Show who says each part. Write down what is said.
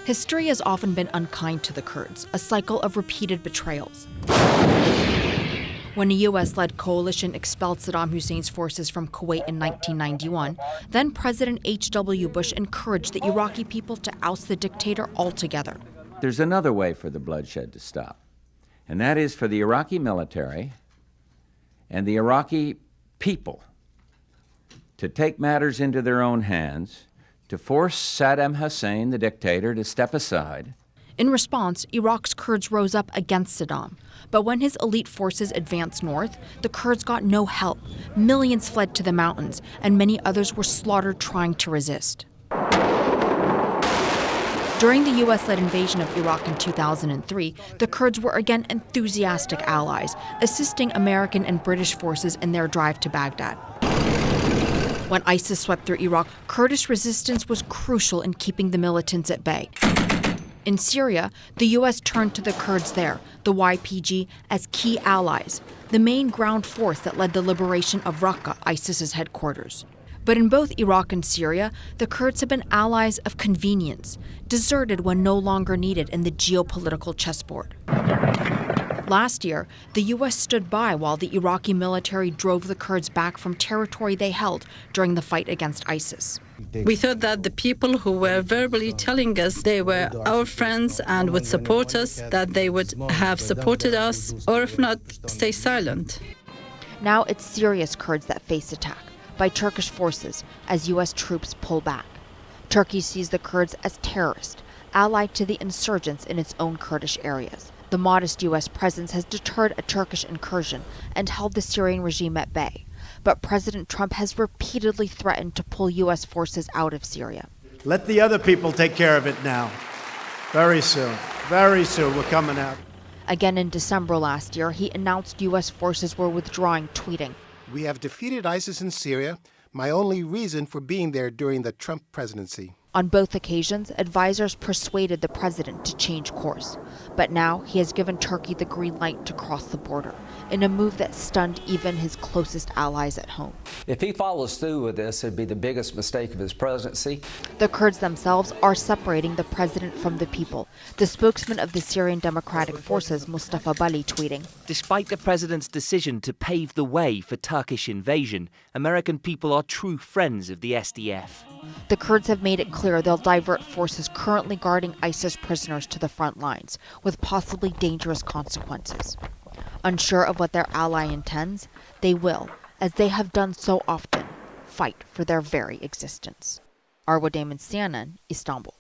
Speaker 1: History has often been unkind to the Kurds, a cycle of repeated betrayals. When a U.S.-led coalition expelled Saddam Hussein's forces from Kuwait in 1991, then President H.W. Bush encouraged the Iraqi people to oust the dictator altogether.
Speaker 2: There's another way for the bloodshed to stop, and that is for the Iraqi military and the Iraqi people to take matters into their own hands, to force Saddam Hussein, the dictator, to step aside.
Speaker 1: In response, Iraq's Kurds rose up against Saddam. But when his elite forces advanced north, the Kurds got no help. Millions fled to the mountains, and many others were slaughtered trying to resist. During the U.S.-led invasion of Iraq in 2003, the Kurds were again enthusiastic allies, assisting American and British forces in their drive to Baghdad. When ISIS swept through Iraq, Kurdish resistance was crucial in keeping the militants at bay. In Syria, the U.S. turned to the Kurds there, the YPG, as key allies, the main ground force that led the liberation of Raqqa, ISIS's headquarters. But in both Iraq and Syria, the Kurds have been allies of convenience, deserted when no longer needed in the geopolitical chessboard. Last year, the U.S. stood by while the Iraqi military drove the Kurds back from territory they held during the fight against ISIS.
Speaker 3: We thought that the people who were verbally telling us they were our friends and would support us, that they would have supported us, or if not, stay silent.
Speaker 1: Now it's Syria's Kurds that face attack by Turkish forces as U.S. troops pull back. Turkey sees the Kurds as terrorists, allied to the insurgents in its own Kurdish areas. The modest U.S. presence has deterred a Turkish incursion and held the Syrian regime at bay. But President Trump has repeatedly threatened to pull U.S. forces out of Syria.
Speaker 4: Let the other people take care of it now. Very soon. Very soon we're coming out.
Speaker 1: Again in December last year, he announced U.S. forces were withdrawing, tweeting,
Speaker 5: "We have defeated ISIS in Syria, my only reason for being there during the Trump presidency."
Speaker 1: On both occasions, advisors persuaded the president to change course. But now he has given Turkey the green light to cross the border, in a move that stunned even his closest allies at home.
Speaker 6: If he follows through with this, it'd be the biggest mistake of his presidency.
Speaker 1: The Kurds themselves are separating the president from the people. The spokesman of the Syrian Democratic Forces, Mustafa Bali, tweeting,
Speaker 7: "Despite the president's decision to pave the way for Turkish invasion, American people are true friends of the SDF."
Speaker 1: The Kurds have made it clear they'll divert forces currently guarding ISIS prisoners to the front lines, with possibly dangerous consequences. Unsure of what their ally intends, they will, as they have done so often, fight for their very existence. Arwa Damon, CNN, Istanbul.